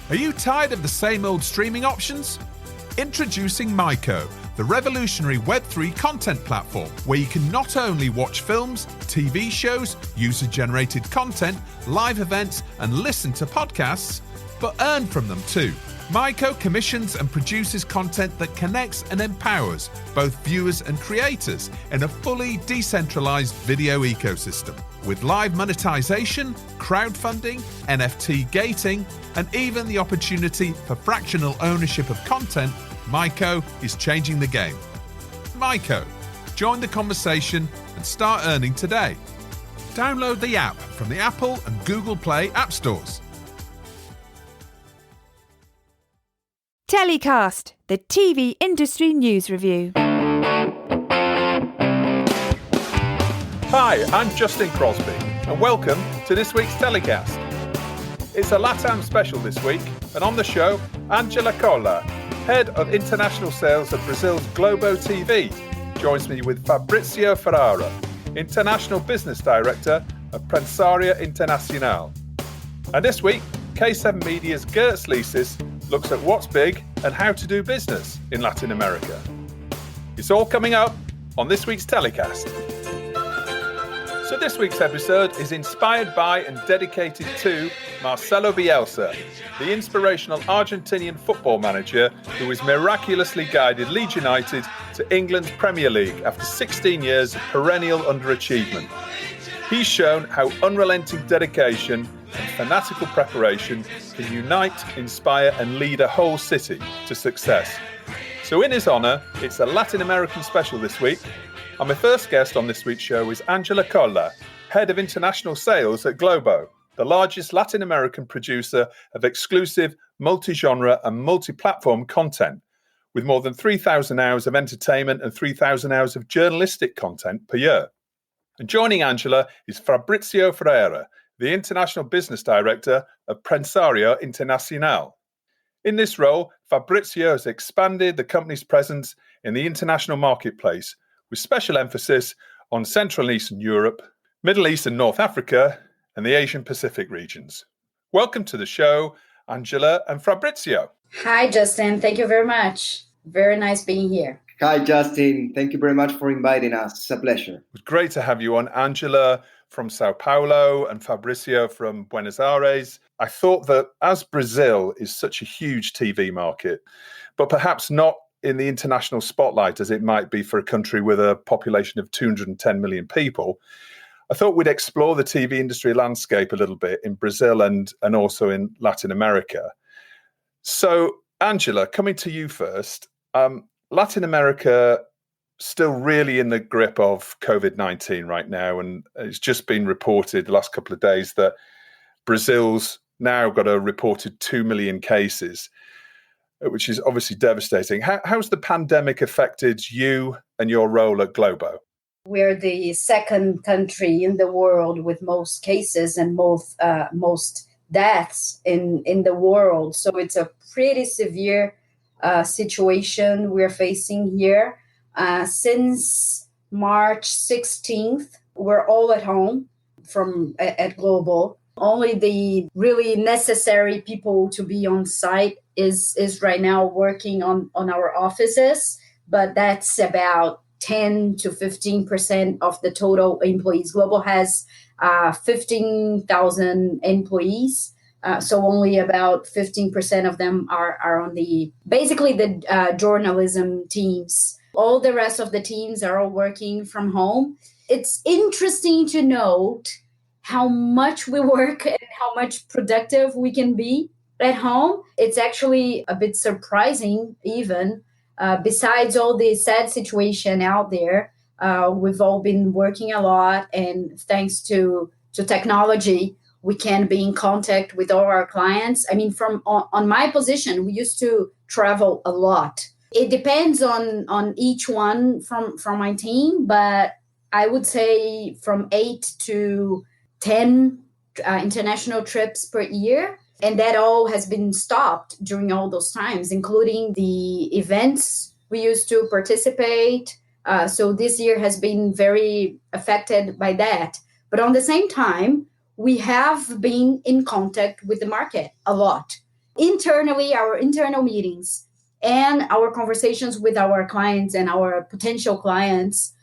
Are you tired of the same old streaming options? Introducing Myco, the revolutionary Web3 content platform where you can not only watch films, TV shows, user-generated content, live events, and listen to podcasts, but earn from them too. Myco commissions and produces content that connects and empowers both viewers and creators in a fully decentralized video ecosystem. With live monetization, crowdfunding, NFT gating, and even the opportunity for fractional ownership of content, Myco is changing the game. Myco, join the conversation and start earning today. Download the app from the Apple and Google Play app stores. TellyCast, the TV industry news review. Hi, I'm Justin Crosby, and welcome to this week's TellyCast. It's a LATAM special this week, and on the show, Angela Colla, Head of International Sales at Brazil's Globo TV, joins me with Fabricio Ferrara, International Business Director of Prensario Internacional. And this week, K7 Media's Girts Licis looks at what's big and how to do business in Latin America. It's all coming up on this week's TellyCast. So this week's episode is inspired by and dedicated to Marcelo Bielsa, the inspirational Argentinian football manager who has miraculously guided Leeds United to England's Premier League after 16 years of perennial underachievement. He's shown how unrelenting dedication and fanatical preparation can unite, inspire and lead a whole city to success. So in his honour, it's a Latin American special this week. And my first guest on this week's show is Angela Colla, Head of International Sales at Globo, the largest Latin American producer of exclusive, multi-genre and multi-platform content, with more than 3,000 hours of entertainment and 3,000 hours of journalistic content per year. And joining Angela is Fabricio Ferrara, the International Business Director of Prensario Internacional. In this role, Fabricio has expanded the company's presence in the international marketplace, with special emphasis on Central and Eastern Europe, Middle East and North Africa, and the Asian Pacific regions. Welcome to the show, Angela and Fabricio. Hi, Justin. Thank you very much. Very nice being here. Hi, Justin. Thank you very much for inviting us. It's a pleasure. It was great to have you on, Angela from Sao Paulo and Fabricio from Buenos Aires. I thought that as Brazil is such a huge TV market, but perhaps not in the international spotlight as it might be for a country with a population of 210 million people, I thought we'd explore the TV industry landscape a little bit in Brazil and also in Latin America. So, Angela, coming to you first, Latin America still really in the grip of COVID-19 right now, and it's just been reported the last couple of days that Brazil's now got a reported 2 million cases, which is obviously devastating. How's the pandemic affected you and your role at Globo? We're the second country in the world with most cases and most deaths in the world. So it's a pretty severe situation we're facing here. Since March 16th, we're all at home at Globo. Only the really necessary people to be on site is right now working on our offices, but that's about 10 to 15% of the total employees. Globo has 15,000 employees, so only about 15% of them are on the journalism teams. All the rest of the teams are all working from home. It's interesting to note how much we work and how much productive we can be at home. It's actually a bit surprising even. Besides all the sad situation out there, we've all been working a lot, and thanks to technology, we can be in contact with all our clients. I mean, on my position, we used to travel a lot. It depends on each one from my team, but I would say from 8 to 10 international trips per year. And that all has been stopped during all those times, including the events we used to participate. So this year has been very affected by that. But on the same time, we have been in contact with the market a lot. Internally, our internal meetings and our conversations with our clients and our potential clients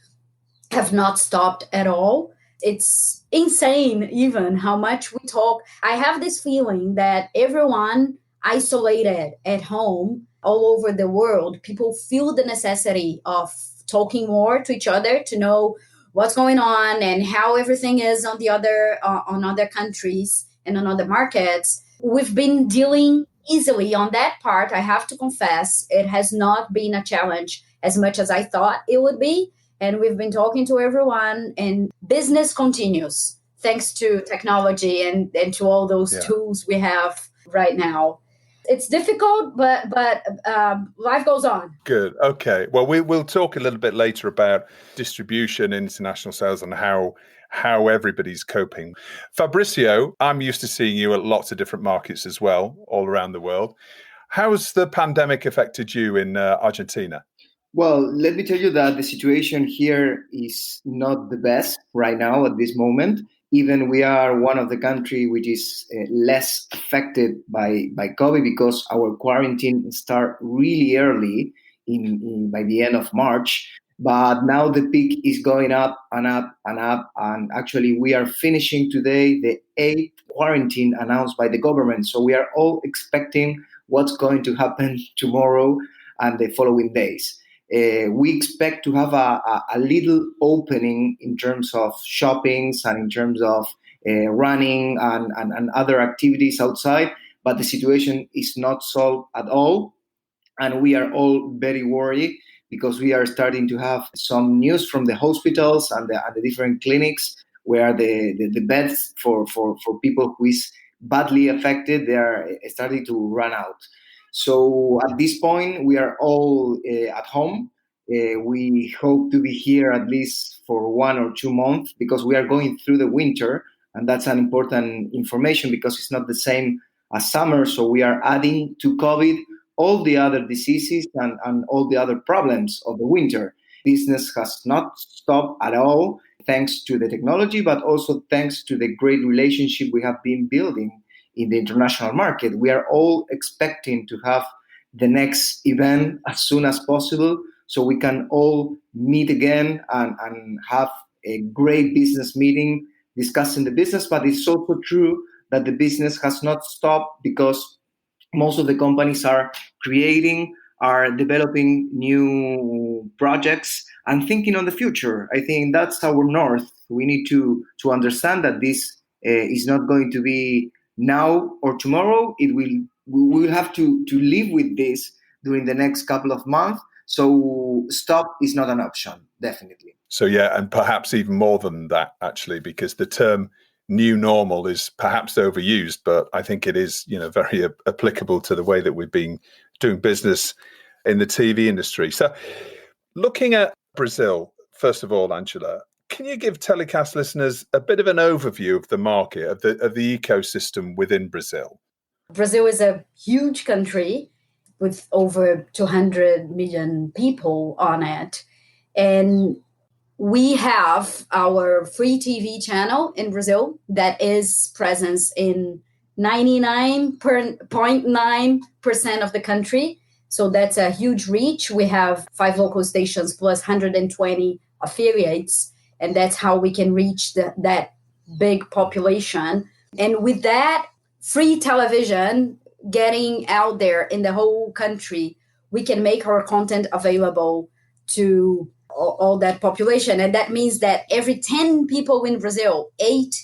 have not stopped at all. It's insane even how much we talk. I have this feeling that everyone isolated at home all over the world, people feel the necessity of talking more to each other to know what's going on and how everything is on the other on other countries and on other markets. We've been dealing easily on that part. I have to confess, it has not been a challenge as much as I thought it would be. And we've been talking to everyone, and business continues thanks to technology and to all those tools we have right now. It's difficult, but life goes on. Good. Okay. Well, we'll talk a little bit later about distribution, international sales, and how everybody's coping. Fabricio, I'm used to seeing you at lots of different markets as well, all around the world. How's the pandemic affected you in Argentina? Well, let me tell you that the situation here is not the best right now at this moment. Even we are one of the country which is less affected by COVID because our quarantine start really early by the end of March. But now the peak is going up and up and up. And actually we are finishing today the 8th quarantine announced by the government. So we are all expecting what's going to happen tomorrow and the following days. We expect to have a little opening in terms of shoppings and in terms of running and other activities outside, but the situation is not solved at all. And we are all very worried because we are starting to have some news from the hospitals and the different clinics where the beds for people who is badly affected, they are starting to run out. So at this point, we are all at home. We hope to be here at least for 1 or 2 months because we are going through the winter. And that's an important information because it's not the same as summer. So we are adding to COVID all the other diseases and all the other problems of the winter. Business has not stopped at all thanks to the technology, but also thanks to the great relationship we have been building in the international market. We are all expecting to have the next event as soon as possible so we can all meet again and have a great business meeting discussing the business. But it's also true that the business has not stopped because most of the companies are developing new projects and thinking on the future. I think that's our north. We need to understand that this is not going to be now or tomorrow. We will have to live with this during the next couple of months. So stop is not an option, definitely. So yeah, and perhaps even more than that, actually, because the term new normal is perhaps overused, but I think it is, very applicable to the way that we've been doing business in the TV industry. So looking at Brazil, first of all, Angela, can you give TellyCast listeners a bit of an overview of the market, of the ecosystem within Brazil? Brazil is a huge country with over 200 million people on it. And we have our free TV channel in Brazil that is present in 99.9% of the country. So that's a huge reach. We have 5 local stations plus 120 affiliates. And that's how we can reach that big population. And with that free television getting out there in the whole country, we can make our content available to all that population. And that means that every 10 people in Brazil, 8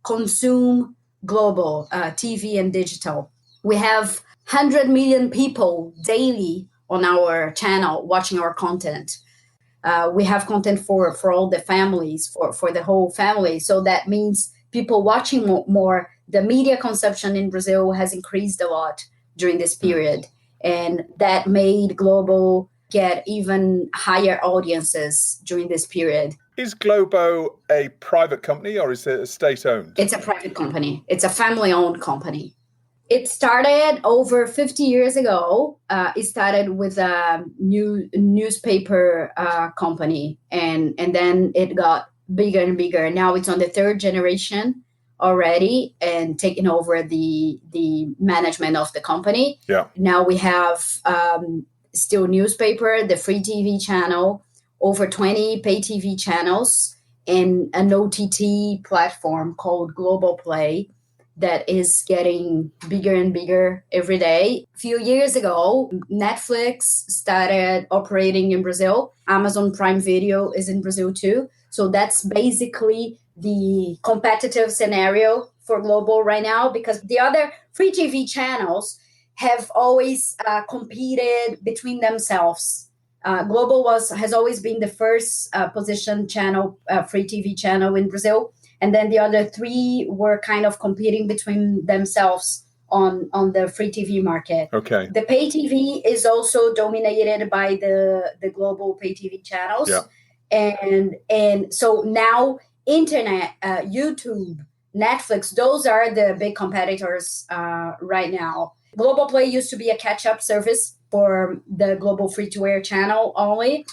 consume Globo, TV and digital. We have 100 million people daily on our channel watching our content. We have content for all the families, for the whole family. So that means people watching more. The media consumption in Brazil has increased a lot during this period. And that made Globo get even higher audiences during this period. Is Globo a private company or is it state-owned? It's a private company. It's a family-owned company. It started over 50 years ago. It started with a newspaper company, and then it got bigger and bigger. Now it's on the 3rd generation already and taken over the management of the company. Yeah. Now we have still newspaper, the free TV channel, over 20 pay TV channels, and an OTT platform called Global Play that is getting bigger and bigger every day. A few years ago, Netflix started operating in Brazil. Amazon Prime Video is in Brazil too. So that's basically the competitive scenario for Global right now, because the other free TV channels have always competed between themselves. Global has always been the first position channel, free TV channel in Brazil. And then the other three were kind of competing between themselves on the free TV market. Okay. The pay TV is also dominated by the global pay TV channels. Yeah. And so now internet, YouTube, Netflix, those are the big competitors right now. Global Play used to be a catch-up service for the global free-to-air channel only.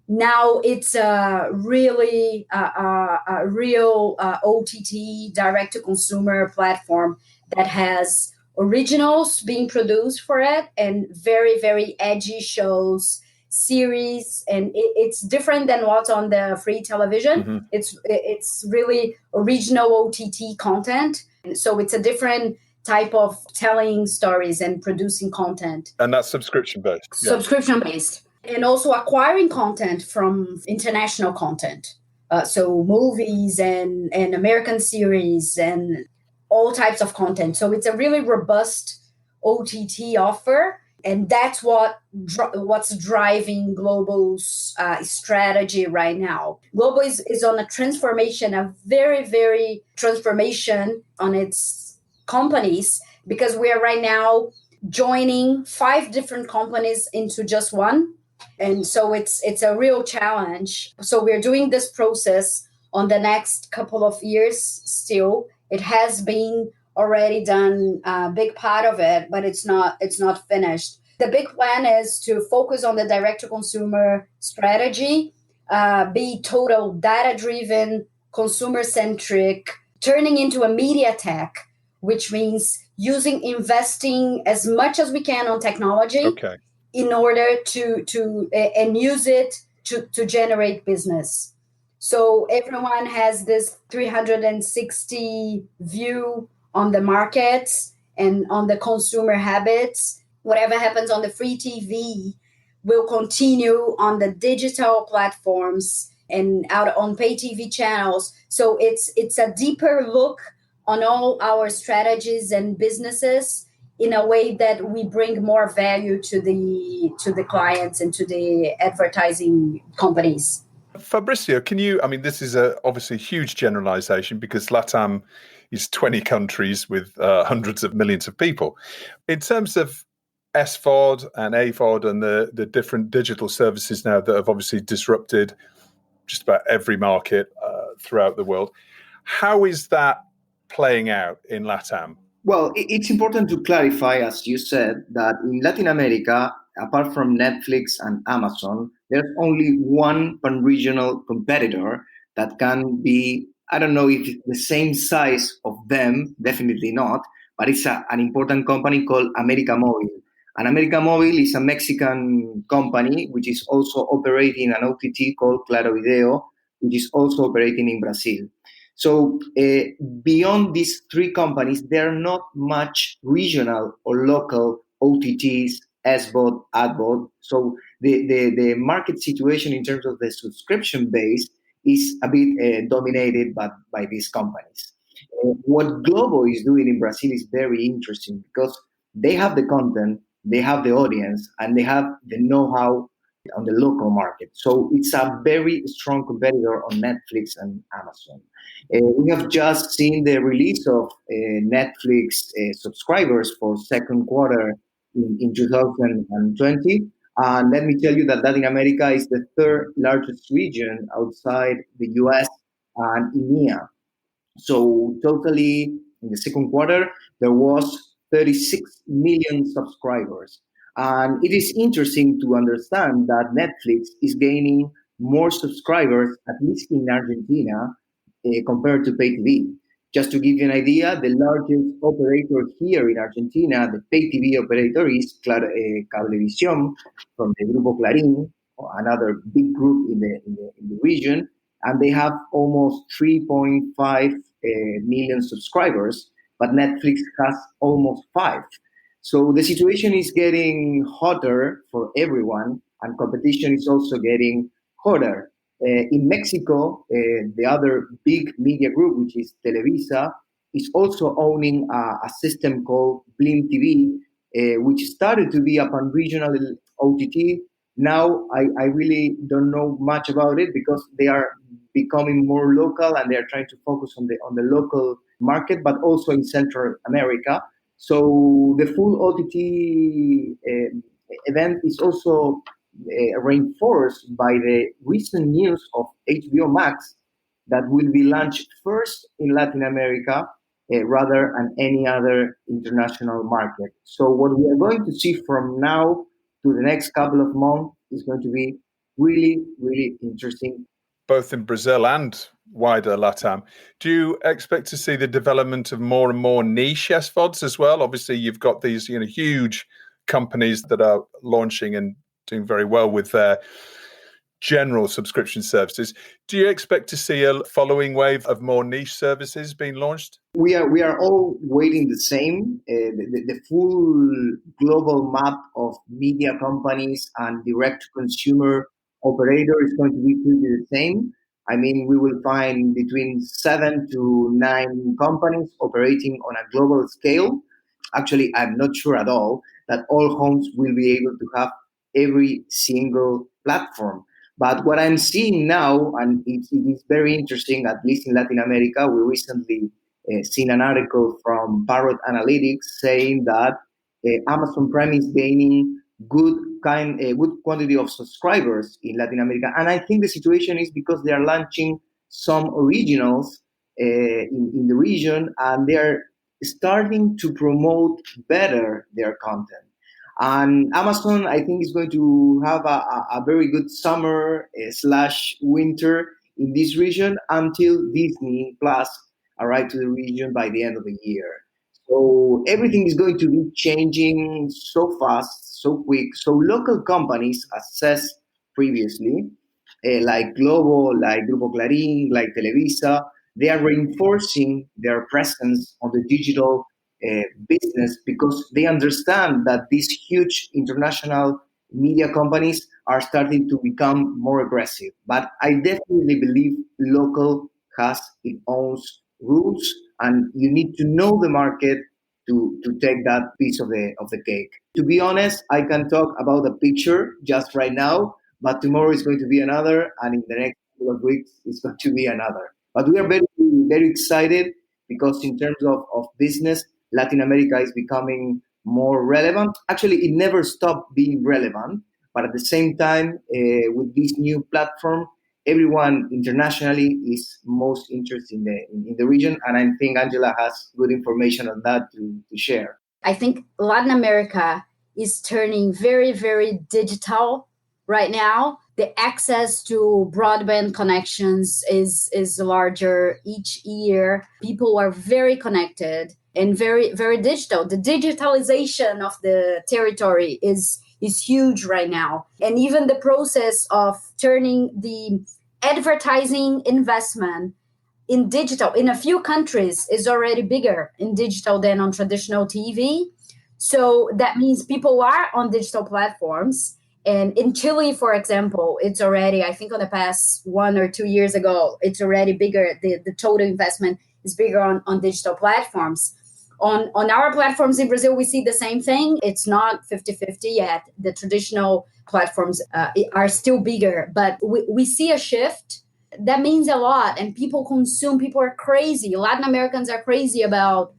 Now it's a really a real OTT, direct-to-consumer platform that has originals being produced for it and very, very edgy shows, series, and it's different than what's on the free television. Mm-hmm. It's really original OTT content. So it's a different type of telling stories and producing content. And that's subscription-based. Subscription-based. And also acquiring content from international content. So movies and American series and all types of content. So it's a really robust OTT offer. And that's what's driving Globo's strategy right now. Globo is on a transformation, a very, very transformation on its companies, because we are right now joining 5 different companies into just one. And so it's a real challenge. So we're doing this process on the next couple of years still. It has been already done a big part of it, but it's not finished. The big plan is to focus on the direct-to-consumer strategy, be total data-driven, consumer-centric, turning into a media tech, which means investing as much as we can on technology. Okay. In order to and use it to generate business. So everyone has this 360 view on the markets and on the consumer habits. Whatever happens on the free TV will continue on the digital platforms and out on pay TV channels. So it's a deeper look on all our strategies and businesses in a way that we bring more value to the clients and to the advertising companies. Fabricio, this is obviously a huge generalization because LATAM is 20 countries with hundreds of millions of people. In terms of SVOD and AVOD and the different digital services now that have obviously disrupted just about every market throughout the world, how is that playing out in LATAM? Well, it's important to clarify, as you said, that in Latin America, apart from Netflix and Amazon, there's only one pan-regional competitor that can be, I don't know if it's the same size of them, definitely not, but it's an important company called América Móvil. And América Móvil is a Mexican company which is also operating an OTT called Claro Video, which is also operating in Brazil. So beyond these 3 companies, there are not much regional or local OTTs, SVOD, AdVOD. So the market situation in terms of the subscription base is a bit dominated by these companies. What Globo is doing in Brazil is very interesting because they have the content, they have the audience, and they have the know-how on the local market. So it's a very strong competitor on Netflix and Amazon. We have just seen the release of Netflix subscribers for second quarter in 2020. And let me tell you that Latin America is the 3rd largest region outside the US and EMEA. So totally in the second quarter, there was 36 million subscribers. And it is interesting to understand that Netflix is gaining more subscribers, at least in Argentina, compared to pay TV. Just to give you an idea, the largest operator here in Argentina, the pay TV operator, is Cablevisión from the Grupo Clarín, another big group in the region, and they have almost 3.5 million subscribers, but Netflix has almost 5. So the situation is getting hotter for everyone, and competition is also getting hotter. In Mexico, the other big media group, which is Televisa, is also owning a system called Blim TV, which started to be a pan-regional OTT. Now, I really don't know much about it because they are becoming more local and they are trying to focus on the local market, but also in Central America. So the full OTT event is also reinforced by the recent news of HBO Max that will be launched first in Latin America rather than any other international market. So what we are going to see from now to the next couple of months is going to be really, really interesting. Both in Brazil and wider LATAM. Do you expect to see the development of more and more niche SVODs as well? Obviously, you've got these huge companies that are launching and doing very well with their general subscription services. Do you expect to see a following wave of more niche services being launched? We are all waiting the same. The full global map of media companies and direct-to-consumer operator is going to be pretty the same. I mean, we will find between 7 to 9 companies operating on a global scale. Actually, I'm not sure at all that all homes will be able to have every single platform. But what I'm seeing now, and it is very interesting, at least in Latin America, we recently seen an article from Parrot Analytics saying that Amazon Prime is gaining good quantity of subscribers in Latin America. And I think the situation is because they are launching some originals in the region, and they are starting to promote better their content. And Amazon, I think, is going to have a very good summer / winter in this region until Disney Plus arrive to the region by the end of the year. So everything is going to be changing so fast, so quick. So local companies, as said previously, like Globo, like Grupo Clarín, like Televisa, they are reinforcing their presence on the digital business because they understand that these huge international media companies are starting to become more aggressive. But I definitely believe local has its own rules, and you need to know the market to take that piece of the cake. To be honest, I can talk about the picture just right now, but tomorrow is going to be another, and in the next couple of weeks it's going to be another. But we are very, very excited because in terms of business, Latin America is becoming more relevant. Actually, it never stopped being relevant, but at the same time, with this new platform, everyone internationally is most interested in the region, and I think Angela has good information on that to share. I think Latin America is turning very, very digital right now. The access to broadband connections is larger each year. People are very connected and very, very digital. The digitalization of the territory is huge right now. And even the process of turning the advertising investment in digital in a few countries is already bigger in digital than on traditional TV. So that means people are on digital platforms. And in Chile, for example, it's already, I think on the past 1 or 2 years ago, it's already bigger. The total investment is bigger on digital platforms. On our platforms in Brazil, we see the same thing. It's not 50-50 yet. The traditional platforms are still bigger, but we see a shift. That means a lot, and people consume. People are crazy. Latin Americans are crazy about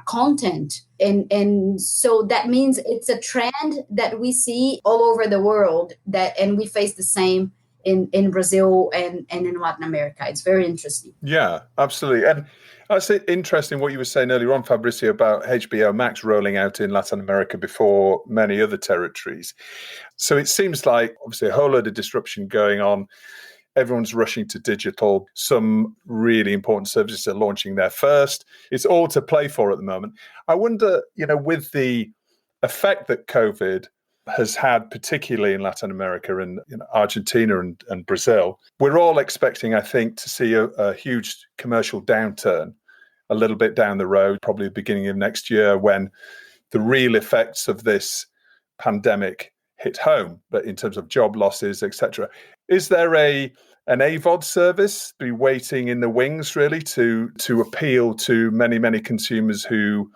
content, and so that means it's a trend that we see all over the world. And we face the same in Brazil and in Latin America. It's very interesting. Yeah, absolutely. And it's interesting what you were saying earlier on, Fabricio, about HBO Max rolling out in Latin America before many other territories. So it seems like obviously a whole load of disruption going on Everyone's rushing to digital. Some really important services are launching there first. It's all to play for at the moment. I wonder, with the effect that COVID has had, particularly in Latin America and Argentina and Brazil, we're all expecting, I think, to see a huge commercial downturn a little bit down the road, probably the beginning of next year, when the real effects of this pandemic hit home, but in terms of job losses, etc. Is there an AVOD service be waiting in the wings, really, to appeal to many, many consumers who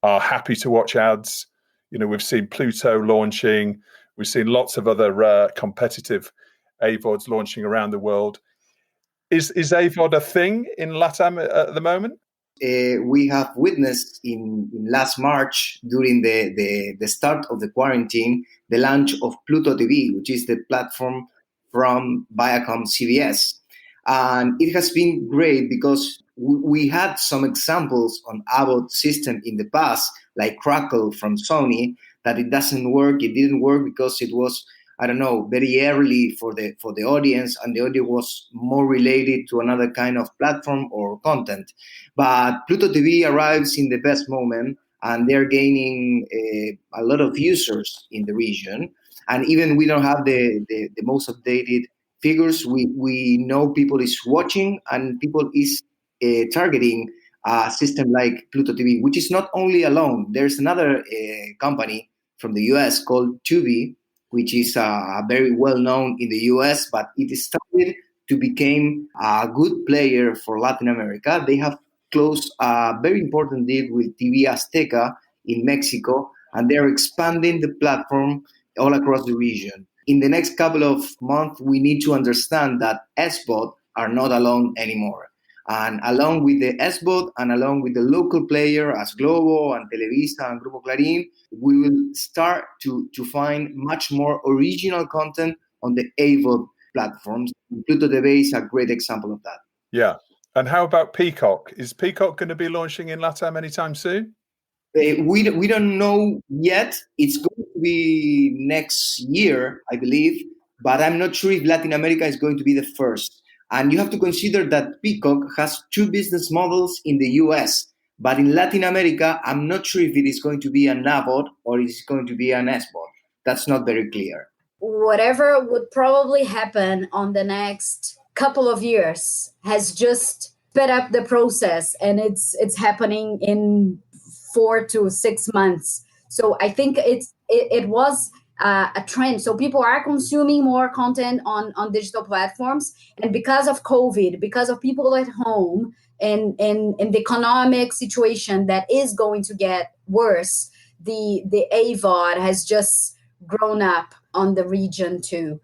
are happy to watch ads? We've seen Pluto launching. We've seen lots of other competitive AVODs launching around the world. Is AVOD a thing in LATAM at the moment? We have witnessed in last March, during the start of the quarantine, the launch of Pluto TV, which is the platform from Viacom CBS. And it has been great because we had some examples on AVOD system in the past, like Crackle from Sony, that it doesn't work. It didn't work because it was, very early for the audience, and the audience was more related to another kind of platform or content. But Pluto TV arrives in the best moment, and they're gaining a lot of users in the region. And even we don't have the most updated figures, we know people is watching, and people is targeting a system like Pluto TV, which is not only alone. There's another company from the US called Tubi, which is very well known in the US, but it started to become a good player for Latin America. They have closed a very important deal with TV Azteca in Mexico, and they're expanding the platform all across the region. In the next couple of months, we need to understand that SVOD are not alone anymore. And along with the SVOD and along with the local player as Globo and Televisa and Grupo Clarín, we will start to find much more original content on the AVOD platforms. Pluto TV is a great example of that. Yeah. And how about Peacock? Is Peacock going to be launching in LATAM anytime soon? We don't know yet. It's going to be next year, I believe, but I'm not sure if Latin America is going to be the first. And you have to consider that Peacock has two business models in the US, but in Latin America, I'm not sure if it is going to be an AVOD or it's going to be an SVOD. That's not very clear. Whatever would probably happen on the next couple of years has just sped up the process, and it's happening in 4 to 6 months. So I think it was a trend. So people are consuming more content on digital platforms, and because of COVID, because of people at home and the economic situation that is going to get worse, the AVOD has just grown up on the region too.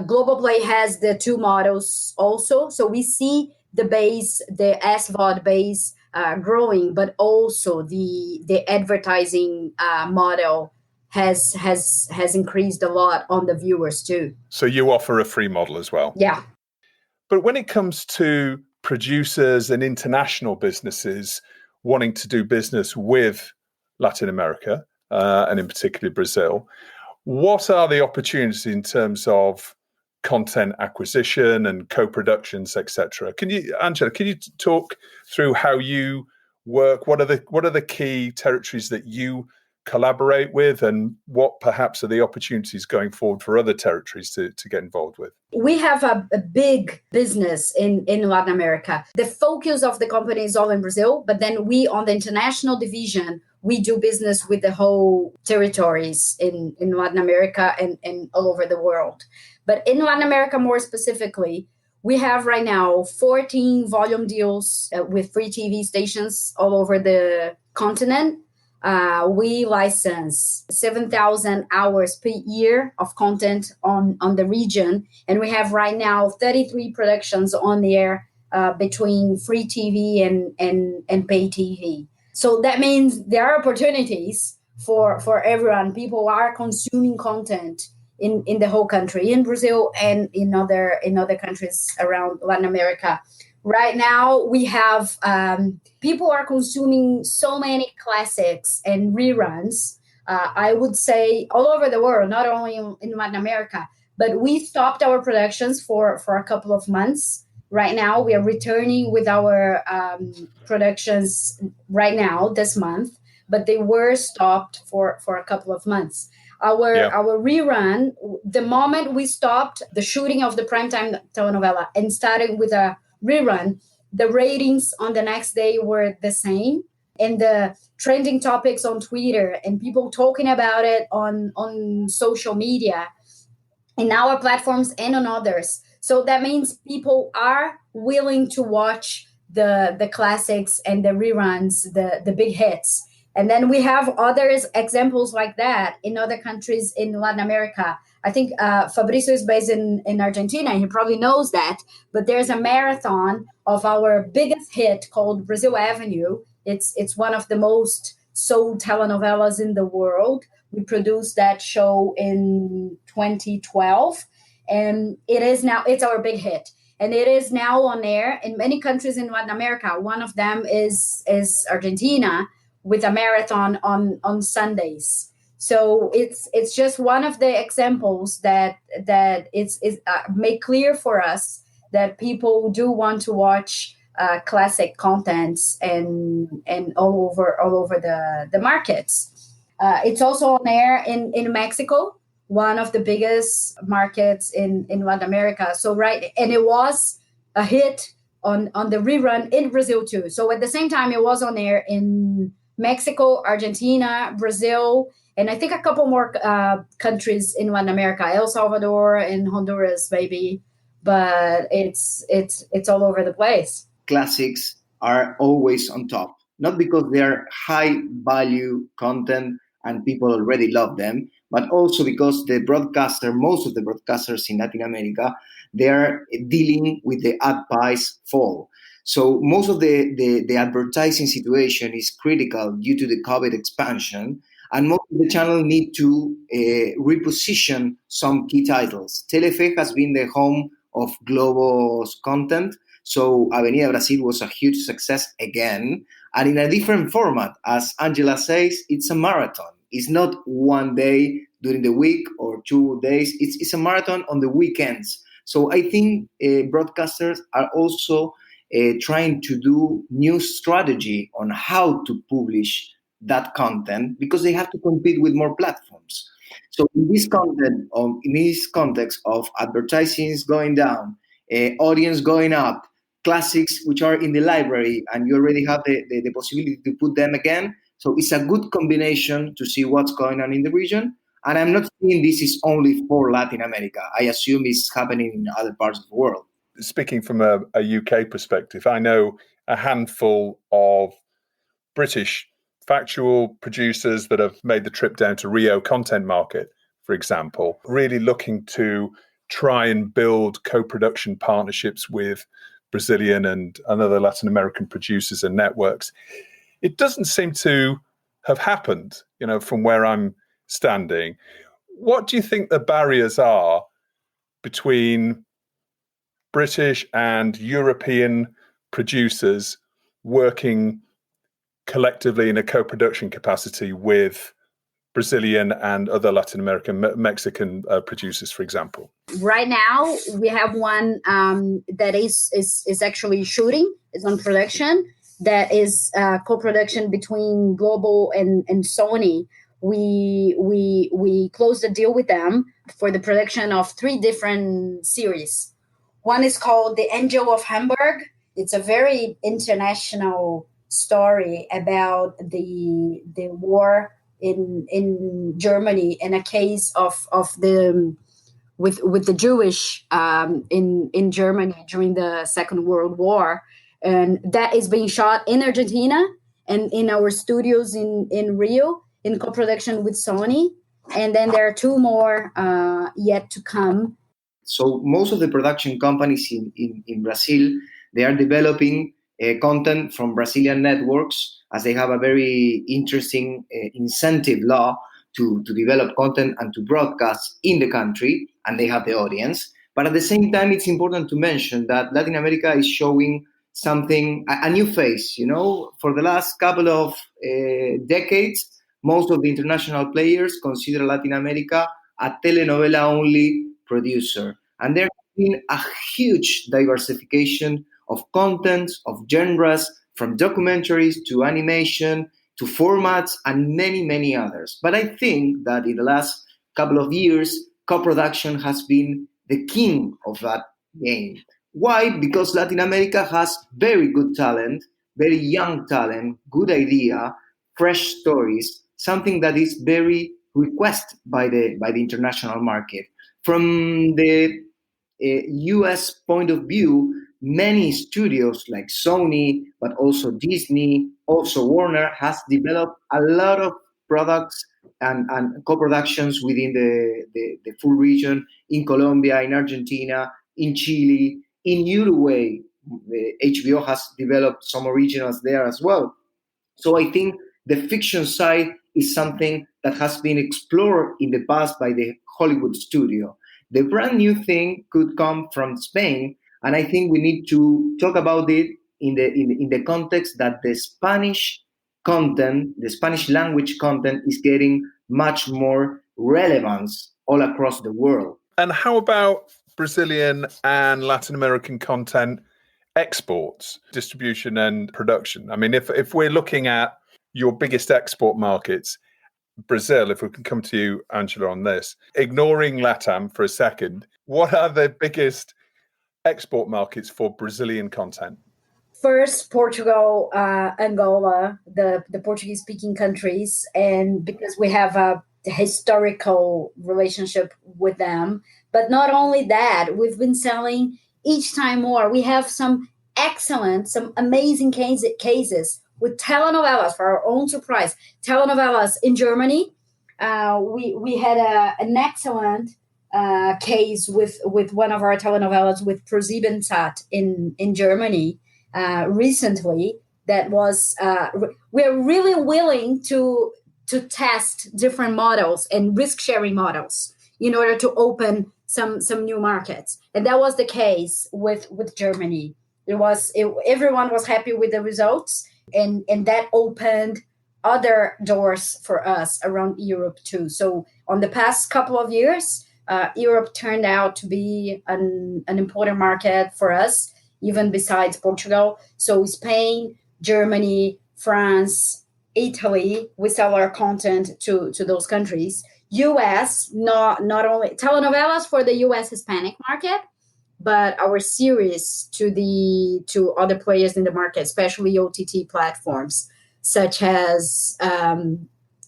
Global Play has the two models also. So we see the SVOD base growing, but also the advertising model has increased a lot on the viewers too. So you offer a free model as well? Yeah. But when it comes to producers and international businesses wanting to do business with Latin America, and in particular Brazil, what are the opportunities in terms of content acquisition and co-productions, etc.? Angela, can you talk through how you work? What are the key territories that you collaborate with, and what perhaps are the opportunities going forward for other territories to get involved with? We have a big business in Latin America. The focus of the company is all in Brazil, but then we, on the international division, we do business with the whole territories in Latin America and all over the world. But in Latin America, more specifically, we have right now 14 volume deals with free TV stations all over the continent. We license 7,000 hours per year of content on the region. And we have right now 33 productions on the air between free TV and pay TV. So that means there are opportunities for everyone. People are consuming content in the whole country, in Brazil and in other countries around Latin America. Right now, we have people are consuming so many classics and reruns. I would say all over the world, not only in Latin America, But we stopped our productions for a couple of months. Right now, we are returning with our productions right now this month, but they were stopped for a couple of months. Our rerun, the moment we stopped the shooting of the primetime telenovela and started with a rerun, the ratings on the next day were the same. And the trending topics on Twitter and people talking about it on social media in our platforms and on others. So that means people are willing to watch the classics and the reruns, the big hits. And then we have other examples like that in other countries in Latin America. I think Fabricio is based in Argentina, and he probably knows that. But there's a marathon of our biggest hit called Brazil Avenue. It's one of the most sold telenovelas in the world. We produced that show in 2012, and it's our big hit. And it is now on air in many countries in Latin America. One of them is Argentina, with a marathon on Sundays. So it's just one of the examples that it's made clear for us that people do want to watch classic contents and all over the markets. It's also on air in Mexico, one of the biggest markets in Latin America. So and it was a hit on the rerun in Brazil too. So at the same time, it was on air in Mexico, Argentina, Brazil, and I think a couple more countries in Latin America, El Salvador and Honduras, maybe. But it's all over the place. Classics are always on top, not because they're high value content and people already love them, but also because most of the broadcasters in Latin America, they're dealing with the ad buys fall. So most of the advertising situation is critical due to the COVID expansion, and most of the channels need to reposition some key titles. Telefe has been the home of Globo's content, so Avenida Brasil was a huge success again, and in a different format. As Angela says, it's a marathon. It's not one day during the week or 2 days. It's a marathon on the weekends. So I think broadcasters are also trying to do new strategy on how to publish that content because they have to compete with more platforms. So in this context of advertising going down, audience going up, classics which are in the library and you already have the possibility to put them again. So it's a good combination to see what's going on in the region. And I'm not saying this is only for Latin America. I assume it's happening in other parts of the world. Speaking from a UK perspective, I know a handful of British factual producers that have made the trip down to Rio Content Market, for example, really looking to try and build co-production partnerships with Brazilian and other Latin American producers and networks. It doesn't seem to have happened, from where I'm standing. What do you think the barriers are between British and European producers working collectively in a co-production capacity with Brazilian and other Latin American, Mexican producers, for example? Right now, we have one that is actually shooting, is on production, that is co-production between Globo and Sony. We closed a deal with them for the production of 3 different series. One is called The Angel of Hamburg. It's a very international story about the war in Germany and a case of the with the Jewish in Germany during the Second World War, and that is being shot in Argentina and in our studios in Rio in co-production with Sony. And then there are 2 more yet to come. So most of the production companies in Brazil, they are developing content from Brazilian networks, as they have a very interesting incentive law to develop content and to broadcast in the country, and they have the audience. But at the same time, it's important to mention that Latin America is showing something, a new face. For the last couple of decades, most of the international players consider Latin America a telenovela-only producer. And there has been a huge diversification of content, of genres, from documentaries to animation to formats and many, many others. But I think that in the last couple of years, co-production has been the king of that game. Why? Because Latin America has very good talent, very young talent, good idea, fresh stories, something that is very requested by the international market. From the US point of view, many studios like Sony, but also Disney, also Warner, has developed a lot of products and co-productions within the full region, in Colombia, in Argentina, in Chile, in Uruguay. HBO has developed some originals there as well. So I think the fiction side is something that has been explored in the past by the Hollywood studio. The brand new thing could come from Spain, and I think we need to talk about it in the context that the Spanish content, the Spanish language content, is getting much more relevance all across the world. And how about Brazilian and Latin American content exports, distribution and production? I mean, if we're looking at your biggest export markets, Brazil, if we can come to you, Angela, on this, ignoring LATAM for a second, what are the biggest export markets for Brazilian content? First, Portugal, Angola, the Portuguese-speaking countries, and because we have a historical relationship with them. But not only that, we've been selling each time more. We have some amazing cases with telenovelas, for our own surprise. Telenovelas in Germany. We had an excellent case with one of our telenovelas with ProSiebenSat in Germany recently. That was we're really willing to test different models and risk-sharing models in order to open some new markets. And that was the case with Germany. Everyone was happy with the results, and that opened other doors for us around Europe too. So on the past couple of years, Europe turned out to be an important market for us, even besides Portugal. So Spain, Germany, France, Italy, we sell our content to those countries. US, not only telenovelas for the US Hispanic market, but our series to other players in the market, especially OTT platforms such as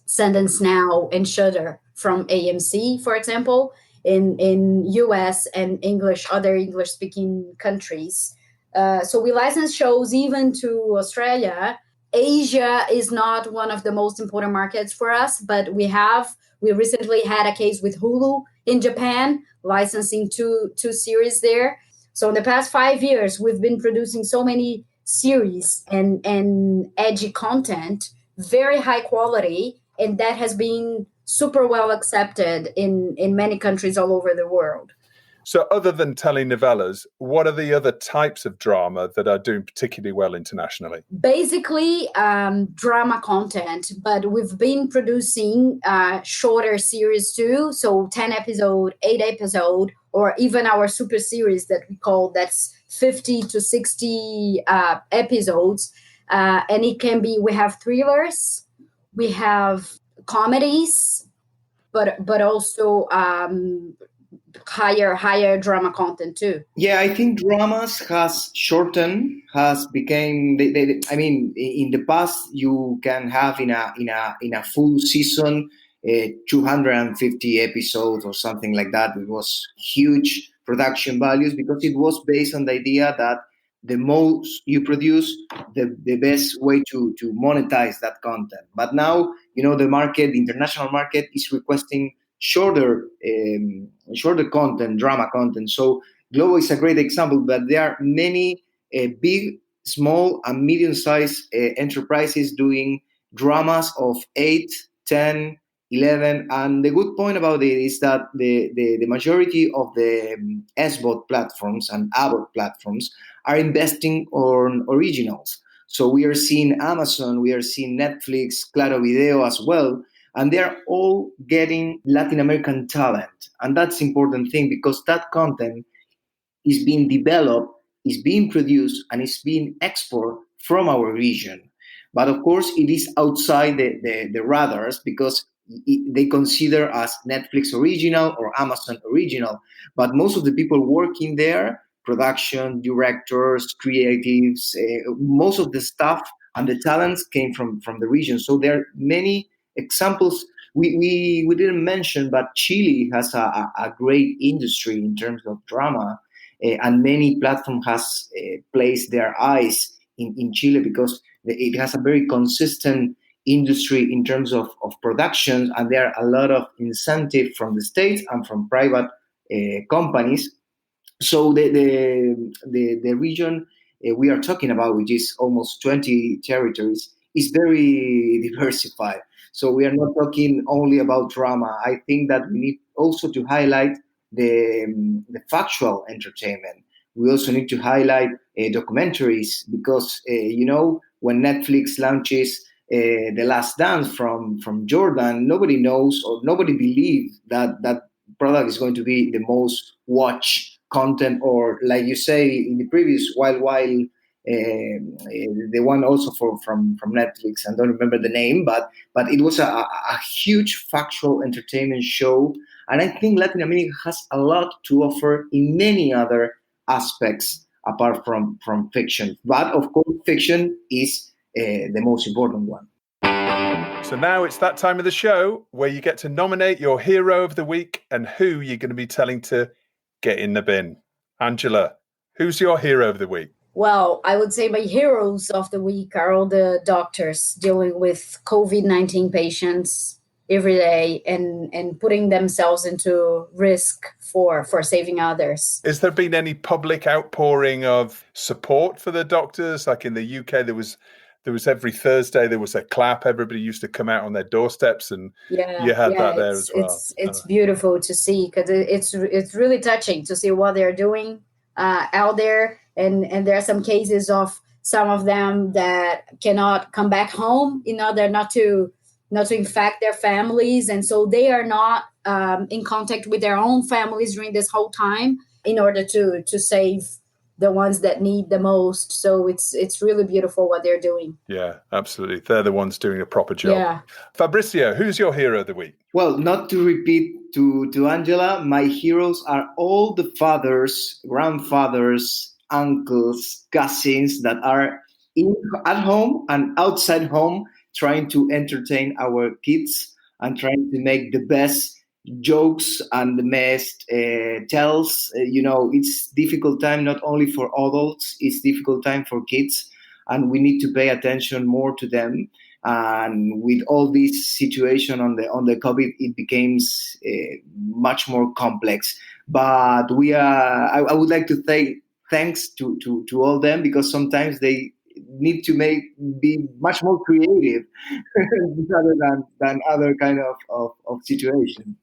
Sundance Now and Shudder from AMC, for example, in US and other English-speaking countries. So we license shows even to Australia. Asia is not one of the most important markets for us, but we recently had a case with Hulu in Japan, licensing two series there. So in the past 5 years, we've been producing so many series and edgy content, very high quality, and that has been super well accepted in many countries all over the world. So other than telenovelas, what are the other types of drama that are doing particularly well internationally? Basically, drama content, but we've been producing shorter series too. So 10 episode, 8 episode, or even our super series that we call that's 50 to 60 episodes. And it can be, we have thrillers, we have comedies, but also higher drama content too. Yeah, I think dramas has shortened, has became. I mean, in the past, you can have in a full season 250 episodes or something like that. It was huge production values because it was based on the idea that the most you produce, the best way to monetize that content. But now, the international market is requesting shorter content, drama content. So Globo is a great example, but there are many big, small, and medium-sized enterprises doing dramas of 8, 10, 11. And the good point about it is that the majority of the SVOD platforms and AVOD platforms are investing on originals. So we are seeing Amazon, we are seeing Netflix, Claro Video as well, and they are all getting Latin American talent. And that's important thing because that content is being developed, is being produced, and is being exported from our region. But of course, it is outside the radars because they consider as Netflix original or Amazon original. But most of the people working there, production, directors, creatives, most of the staff and the talents came from the region. So there are many examples we didn't mention, but Chile has a great industry in terms of drama, and many platforms has placed their eyes in Chile because it has a very consistent industry in terms of production, and there are a lot of incentive from the states and from private companies. So the region we are talking about, which is almost 20 territories, is very diversified. So we are not talking only about drama. I think that we need also to highlight the factual entertainment. We also need to highlight documentaries because when Netflix launches The Last Dance from Jordan, nobody knows or nobody believes that that product is going to be the most watched content, or like you say in the previous Wild Wild, the one also from Netflix. I don't remember the name, but it was a huge factual entertainment show, and I think Latin America has a lot to offer in many other aspects apart from fiction. But of course, fiction is the most important one. So now it's that time of the show where you get to nominate your hero of the week and who you're going to be telling to get in the bin. Angela, who's your hero of the week? Well, I would say my heroes of the week are all the doctors dealing with COVID-19 patients every day and putting themselves into risk for saving others. Has there been any public outpouring of support for the doctors? Like in the UK, there was every Thursday there was a clap. Everybody used to come out on their doorsteps, and you had that there as well. It's beautiful to see because it's really touching to see what they're doing out there, and there are some cases of some of them that cannot come back home in order not to infect their families, and so they are not in contact with their own families during this whole time in order to save the ones that need the most. So it's really beautiful what they're doing. Yeah, absolutely. They're the ones doing a proper job. Yeah. Fabricio, who's your hero of the week? Well, not to repeat to Angela, my heroes are all the fathers, grandfathers, uncles, cousins that are at home and outside home trying to entertain our kids and trying to make the best jokes and the best tells. It's difficult time not only for adults, it's difficult time for kids, and we need to pay attention more to them. And with all this situation on the COVID, it becomes much more complex. But I would like to say thanks to all them, because sometimes they need to be much more creative rather than other kind of situation.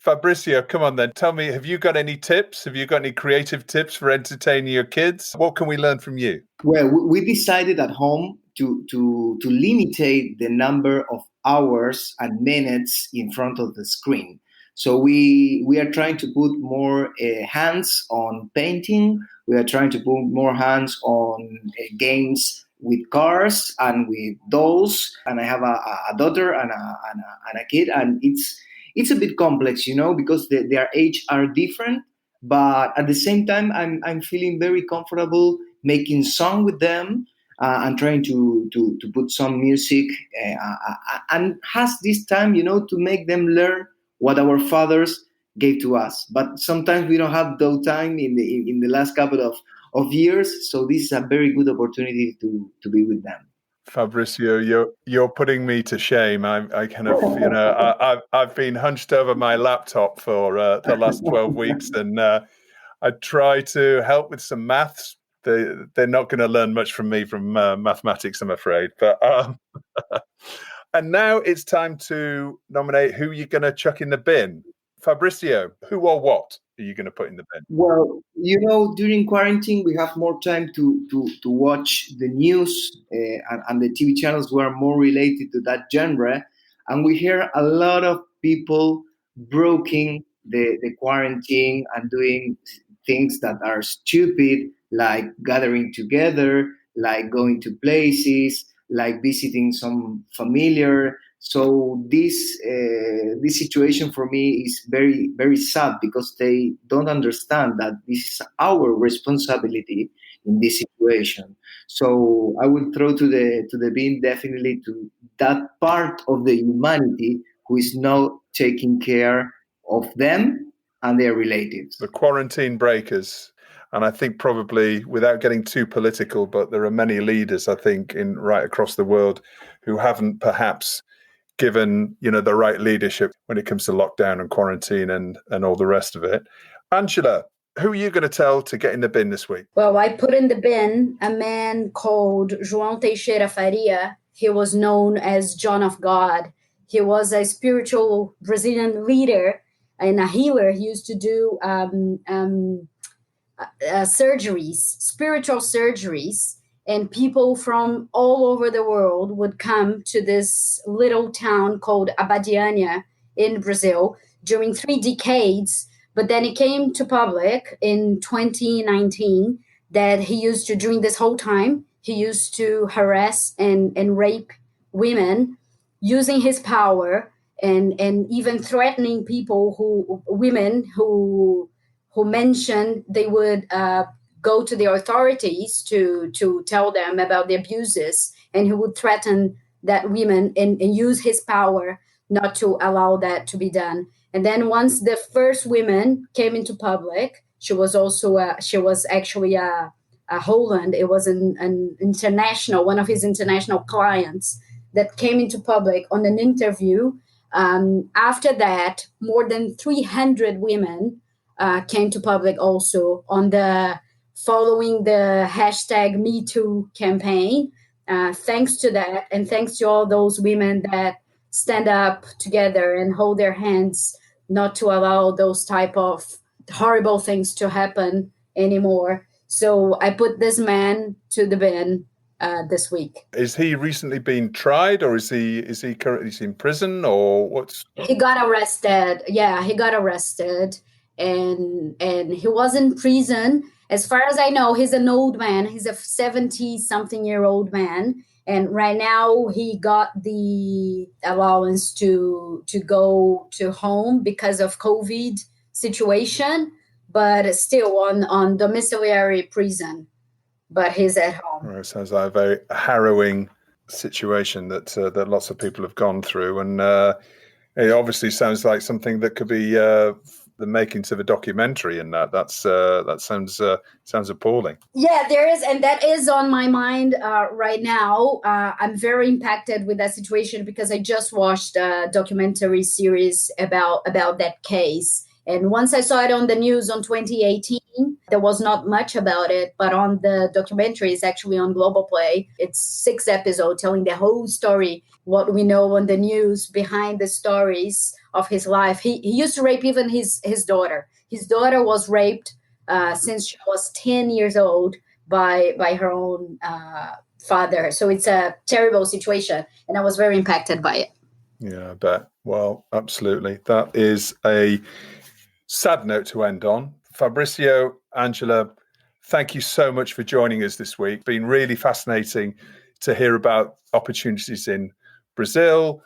Fabricio, come on then. Tell me, have you got any tips? Have you got any creative tips for entertaining your kids? What can we learn from you? Well, we decided at home to limit the number of hours and minutes in front of the screen. So we are trying to put more hands on painting. We are trying to put more hands on games with cars and with dolls. And I have a daughter and a kid, and it's a bit complex, because their age are different. But at the same time, I'm feeling very comfortable making song with them and trying to put some music and has this time, to make them learn what our fathers gave to us. But sometimes we don't have those time in the last couple of years. So this is a very good opportunity to be with them. Fabricio, you're putting me to shame. I kind of, I've been hunched over my laptop for the last 12 weeks, and I try to help with some maths. They're not going to learn much from me from mathematics, I'm afraid. But and now it's time to nominate who you're going to chuck in the bin. Fabricio, who or what are you going to put in the bin? Well, during quarantine, we have more time to watch the news and the TV channels who are more related to that genre. And we hear a lot of people breaking the quarantine and doing things that are stupid, like gathering together, like going to places, like visiting some familiar. So this situation for me is very, very sad, because they don't understand that this is our responsibility in this situation. So I would throw to the bin definitely to that part of the humanity who is not taking care of them and their relatives. The quarantine breakers. And I think probably, without getting too political, but there are many leaders, I think, in right across the world who haven't perhaps given, the right leadership when it comes to lockdown and quarantine and all the rest of it. Angela, who are you going to tell to get in the bin this week? Well, I put in the bin a man called João Teixeira Faria. He was known as John of God. He was a spiritual Brazilian leader and a healer. He used to do surgeries, spiritual surgeries, and people from all over the world would come to this little town called Abadiânia in Brazil during 3 decades. But then it came to public in 2019 that he used to, during this whole time, he used to harass and rape women using his power and even threatening women who mentioned they would go to the authorities to tell them about the abuses, and he would threaten that women and use his power not to allow that to be done. And then once the first woman came into public, she was actually a Holland. It was an international, one of his international clients that came into public on an interview. After that, more than 300 women came to public also following the hashtag #MeToo campaign. Thanks to that, and thanks to all those women that stand up together and hold their hands not to allow those type of horrible things to happen anymore. So I put this man to the bin this week. Is he recently been tried, or is he currently in prison, or what's? He got arrested. Yeah, he got arrested, and he was in prison. As far as I know, he's an old man. He's a 70-something-year-old man. And right now he got the allowance to go to home because of COVID situation, but still on domiciliary prison. But he's at home. It sounds like a very harrowing situation that lots of people have gone through, and it obviously sounds like something that could be the makings of a documentary. And that sounds appalling. Yeah, there is, and that is on my mind right now. I'm very impacted with that situation because I just watched a documentary series about that case. And once I saw it on the news on 2018, there was not much about it. But on the documentary, it's actually on Globo Play. It's 6 episodes telling the whole story, what we know on the news behind the stories of his life. He used to rape even his daughter. His daughter was raped since she was 10 years old by her own father. So it's a terrible situation. And I was very impacted by it. Yeah, I bet. Well, absolutely. That is a sad note to end on. Fabricio, Angela, thank you so much for joining us this week. It's been really fascinating to hear about opportunities in Brazil,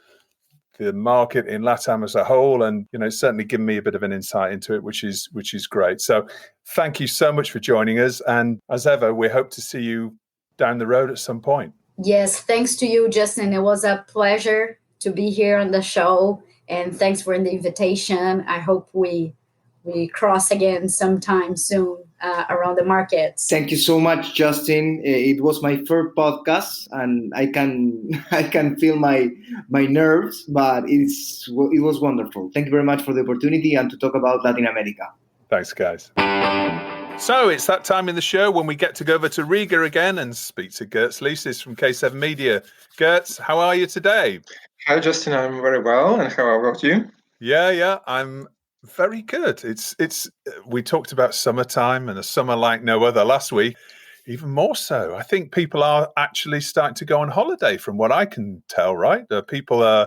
the market in LATAM as a whole, and certainly given me a bit of an insight into it, which is great. So thank you so much for joining us, and as ever, we hope to see you down the road at some point. Yes, thanks to you, Justin. It was a pleasure to be here on the show, and thanks for the invitation. I hope we cross again sometime soon around the markets. Thank you so much, Justin. It was my first podcast, and I can feel my nerves, but it was wonderful. Thank you very much for the opportunity and to talk about Latin America. Thanks, guys. So it's that time in the show when we get to go over to Riga again and speak to Girts Licis from K7 Media. Girts, how are you today? Hi, Justin. I'm very well. And how about you? Yeah, I'm very good. It's we talked about summertime and a summer like no other last week. Even more so. I think people are actually starting to go on holiday from what I can tell, right? People are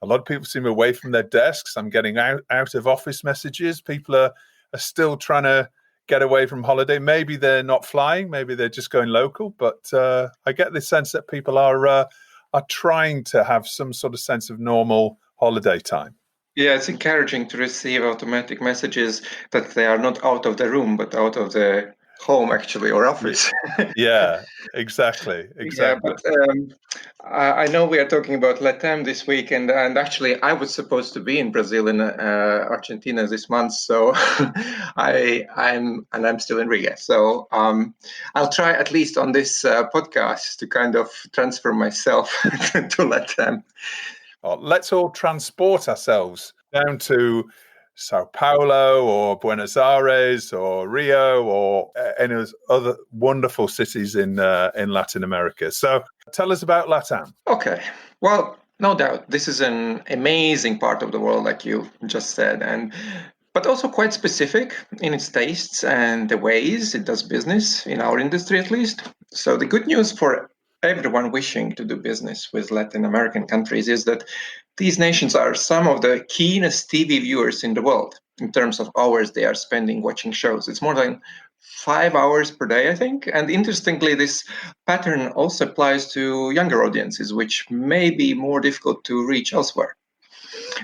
A lot of people seem away from their desks. I'm getting out of office messages. People are still trying to get away from holiday. Maybe they're not flying. Maybe they're just going local. But I get the sense that people are trying to have some sort of sense of normal holiday time. Yeah, it's encouraging to receive automatic messages that they are not out of the room, but out of the home, actually, or office. Yeah, exactly. Yeah, but I know we are talking about LATAM this week, and actually I was supposed to be in Brazil and Argentina this month, so I'm still in Riga. So I'll try at least on this podcast to kind of transfer myself to LATAM. Let's all transport ourselves down to Sao Paulo or Buenos Aires or Rio or any of those other wonderful cities in Latin America. So tell us about LATAM. Okay. Well, no doubt, this is an amazing part of the world, like you just said, but also quite specific in its tastes and the ways it does business, in our industry at least. So the good news for everyone wishing to do business with Latin American countries is that these nations are some of the keenest TV viewers in the world in terms of hours they are spending watching shows. It's more than 5 hours per day, I think. And interestingly, this pattern also applies to younger audiences, which may be more difficult to reach elsewhere.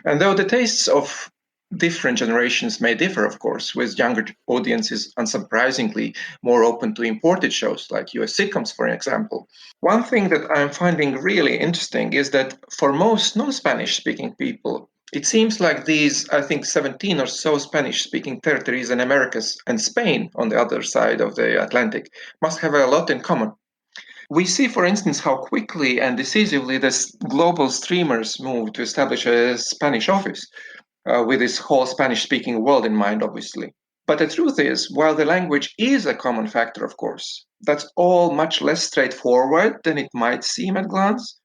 And though the tastes of different generations may differ, of course, with younger audiences unsurprisingly more open to imported shows like US sitcoms, for example. One thing that I'm finding really interesting is that for most non-Spanish speaking people, it seems like these, I think, 17 or so Spanish-speaking territories in Americas and Spain on the other side of the Atlantic must have a lot in common. We see, for instance, how quickly and decisively the global streamers move to establish a Spanish office, with this whole Spanish-speaking world in mind, obviously. But the truth is, while the language is a common factor, of course, that's all much less straightforward than it might seem at glance.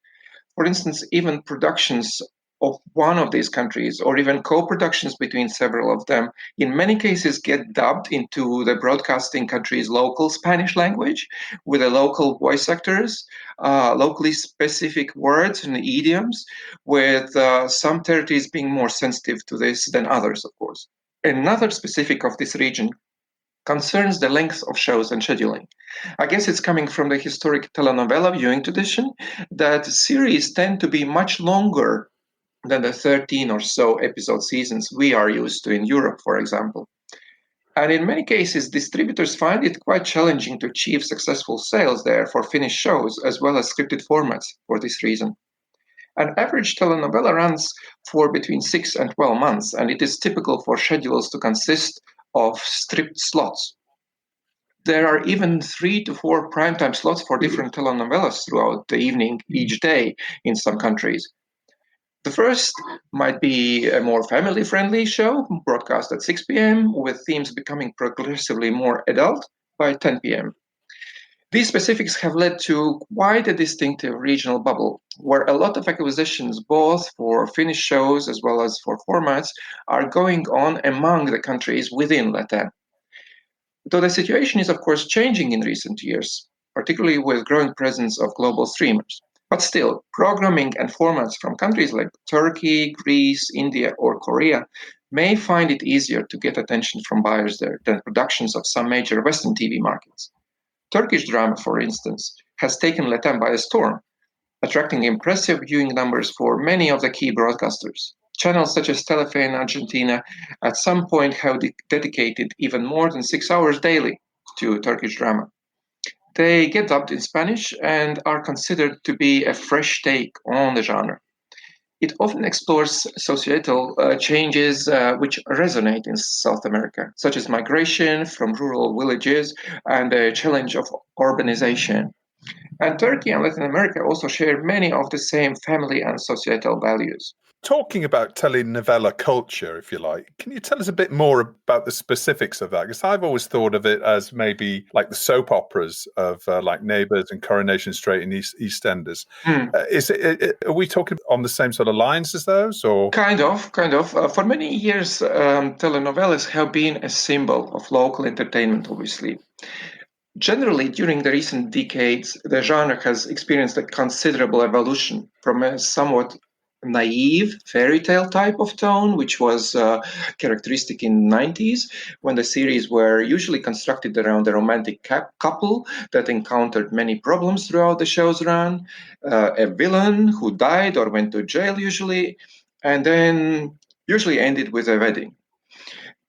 For instance, even productions of one of these countries, or even co-productions between several of them, in many cases get dubbed into the broadcasting country's local Spanish language, with the local voice actors, locally specific words and idioms, with some territories being more sensitive to this than others, of course. Another specific of this region concerns the length of shows and scheduling. I guess it's coming from the historic telenovela viewing tradition that series tend to be much longer than the 13 or so episode seasons we are used to in Europe, for example. And in many cases, distributors find it quite challenging to achieve successful sales there for finished shows, as well as scripted formats for this reason. An average telenovela runs for between 6 and 12 months, and it is typical for schedules to consist of stripped slots. There are even 3 to 4 primetime slots for different telenovelas throughout the evening each day in some countries. The first might be a more family-friendly show, broadcast at 6 p.m., with themes becoming progressively more adult by 10 p.m. These specifics have led to quite a distinctive regional bubble, where a lot of acquisitions, both for finished shows as well as for formats, are going on among the countries within LATAM. Though the situation is, of course, changing in recent years, particularly with growing presence of global streamers. But still, programming and formats from countries like Turkey, Greece, India, or Korea may find it easier to get attention from buyers there than productions of some major Western TV markets. Turkish drama, for instance, has taken LATAM by storm, attracting impressive viewing numbers for many of the key broadcasters. Channels such as Telefe in Argentina at some point have dedicated even more than 6 hours daily to Turkish drama. They get dubbed in Spanish and are considered to be a fresh take on the genre. It often explores societal changes which resonate in South America, such as migration from rural villages and the challenge of urbanization. And Turkey and Latin America also share many of the same family and societal values. Talking about telenovela culture, if you like, can you tell us a bit more about the specifics of that? Because I've always thought of it as maybe like the soap operas of like Neighbours and Coronation Street and EastEnders. Are we talking on the same sort of lines as those, or kind of? For many years, telenovelas have been a symbol of local entertainment, obviously. Generally, during the recent decades, the genre has experienced a considerable evolution from a somewhat naive fairy tale type of tone, which was characteristic in the 90s, when the series were usually constructed around a romantic couple that encountered many problems throughout the show's run, a villain who died or went to jail usually, and then usually ended with a wedding,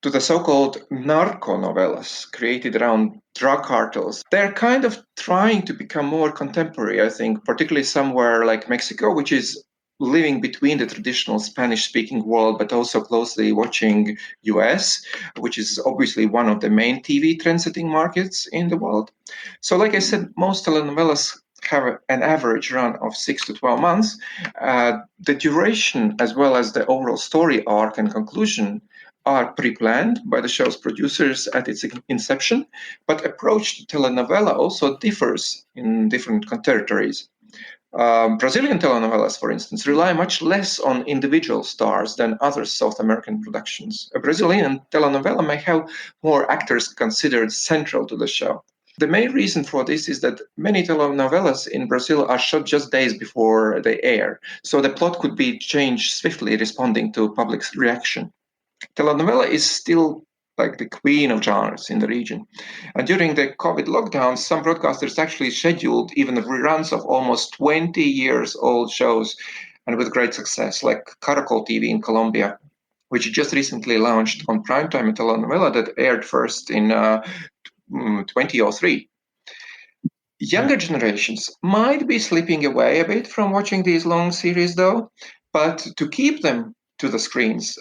to the so-called narco novellas created around drug cartels. They're kind of trying to become more contemporary, I think, particularly somewhere like Mexico, which is living between the traditional Spanish-speaking world, but also closely watching US, which is obviously one of the main TV trendsetting markets in the world. So like I said, most telenovelas have an average run of 6 to 12 months. The duration, as well as the overall story arc and conclusion, are pre-planned by the show's producers at its inception, but approach to telenovela also differs in different territories. Brazilian telenovelas, for instance, rely much less on individual stars than other South American productions. A Brazilian telenovela may have more actors considered central to the show. The main reason for this is that many telenovelas in Brazil are shot just days before they air, so the plot could be changed swiftly responding to public's reaction. Telenovela is still like the queen of genres in the region. And during the COVID lockdown, some broadcasters actually scheduled even reruns of almost 20 years old shows, and with great success, like Caracol TV in Colombia, which just recently launched on primetime a telenovela that aired first in 2003. Younger generations might be slipping away a bit from watching these long series, though, but to keep them to the screens,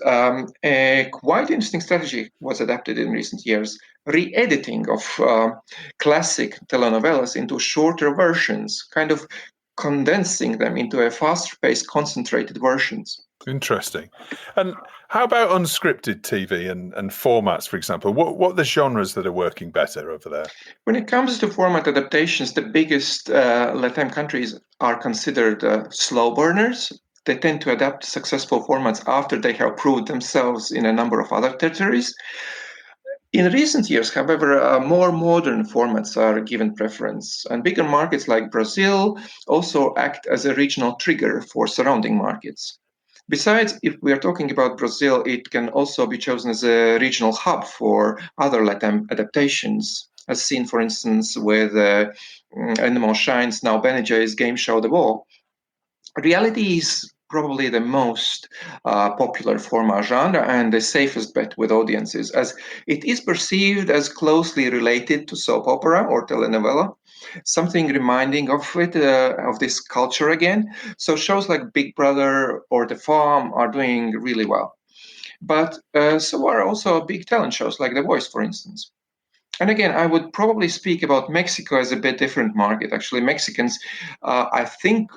a quite interesting strategy was adapted in recent years: re-editing of classic telenovelas into shorter versions, kind of condensing them into a faster-paced, concentrated versions. Interesting. And how about unscripted TV and formats, for example? What are the genres that are working better over there? When it comes to format adaptations, the biggest Latin countries are considered slow burners. They tend to adapt successful formats after they have proved themselves in a number of other territories. In recent years, however, more modern formats are given preference, and bigger markets like Brazil also act as a regional trigger for surrounding markets. Besides, if we are talking about Brazil, it can also be chosen as a regional hub for other Latin adaptations, as seen, for instance, with Endemol Shine's, now Ben & Jerry's game show The Wall. Reality is probably the most popular format genre and the safest bet with audiences, as it is perceived as closely related to soap opera or telenovela, something reminding of it, of this culture again. So shows like Big Brother or The Farm are doing really well. But so are also big talent shows like The Voice, for instance. And again, I would probably speak about Mexico as a bit different market. Actually, Mexicans, I think,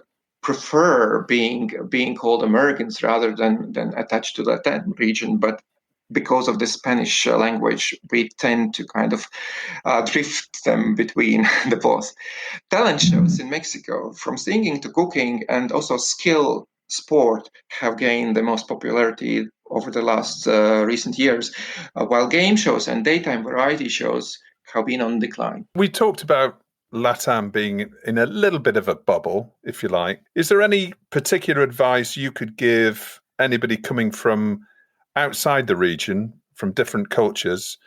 prefer being called Americans rather than attached to the Latin region. But because of the Spanish language, we tend to kind of drift them between the both. Talent shows in Mexico, from singing to cooking and also skill sport, have gained the most popularity over the last recent years, while game shows and daytime variety shows have been on decline. We talked about LATAM being in a little bit of a bubble, if you like. Is there any particular advice you could give anybody coming from outside the region, from different cultures,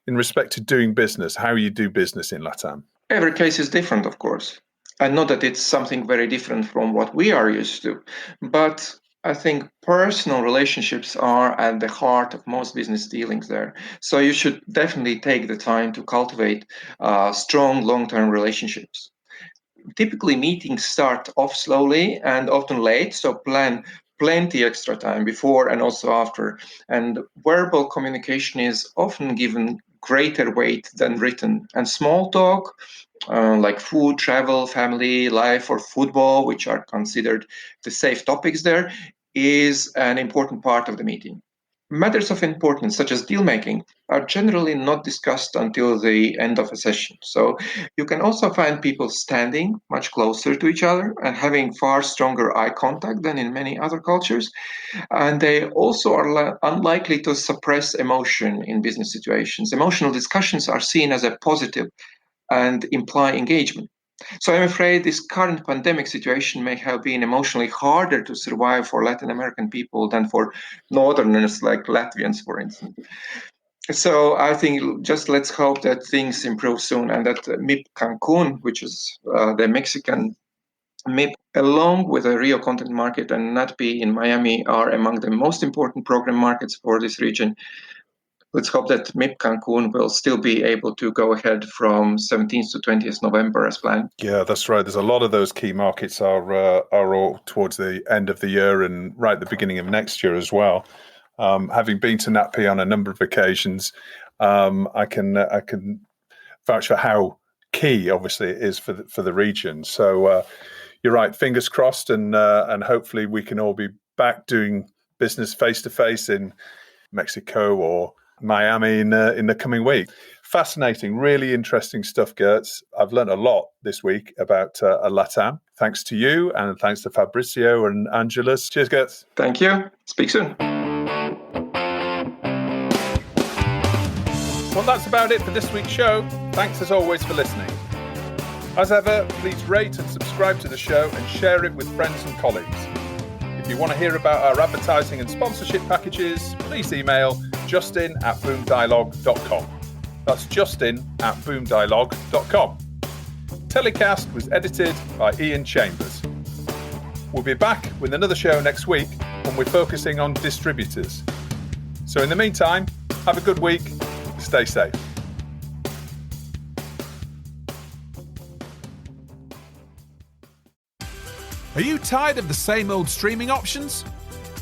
in respect to doing business, how you do business in LATAM? Every case is different, of course. And not that it's something very different from what we are used to, but I think personal relationships are at the heart of most business dealings there. So you should definitely take the time to cultivate strong long-term relationships. Typically, meetings start off slowly and often late, so plan plenty extra time before and also after. And verbal communication is often given greater weight than written. And small talk, like food, travel, family, life, or football, which are considered the safe topics there, is an important part of the meeting. Matters of importance, such as deal making, are generally not discussed until the end of a session. So you can also find people standing much closer to each other and having far stronger eye contact than in many other cultures. And they also are unlikely to suppress emotion in business situations. Emotional discussions are seen as a positive and imply engagement. So I'm afraid this current pandemic situation may have been emotionally harder to survive for Latin American people than for Northerners like Latvians, for instance. So I think just let's hope that things improve soon and that MIP Cancun, which is the Mexican MIP, along with the Rio content market and NatP in Miami, are among the most important program markets for this region. Let's hope that MIP Cancun will still be able to go ahead from 17th to 20th November as planned. Yeah, that's right. There's a lot of those key markets are all towards the end of the year and right at the beginning of next year as well. Having been to NatP on a number of occasions, I can vouch for how key, obviously, it is for the region. So you're right. Fingers crossed, and hopefully we can all be back doing business face to face in Mexico or Miami in the coming week. Fascinating, really interesting stuff, Girts. I've learned a lot this week about LATAM. Thanks to you, and thanks to Fabricio and Angelas. Cheers, Girts. Thank you. Speak soon. Well, that's about it for this week's show. Thanks as always for listening. As ever, please rate and subscribe to the show and share it with friends and colleagues. If you want to hear about our advertising and sponsorship packages, please email justin@boomdialogue.com. That's justin@boomdialogue.com. TellyCast was edited by Ian Chambers. We'll be back with another show next week when we're focusing on distributors. So in the meantime, have a good week. Stay safe. Are you tired of the same old streaming options?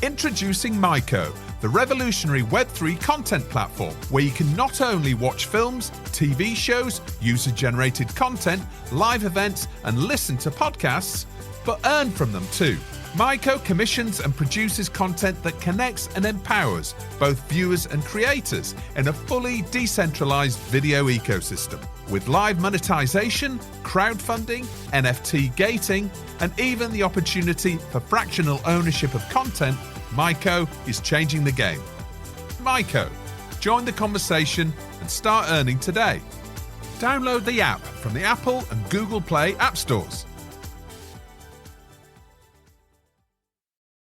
Introducing Myco, the revolutionary Web3 content platform where you can not only watch films, TV shows, user-generated content, live events, and listen to podcasts, but earn from them too. Myco commissions and produces content that connects and empowers both viewers and creators in a fully decentralized video ecosystem. With live monetization, crowdfunding, NFT gating, and even the opportunity for fractional ownership of content, Myco is changing the game. Myco, join the conversation and start earning today. Download the app from the Apple and Google Play app stores.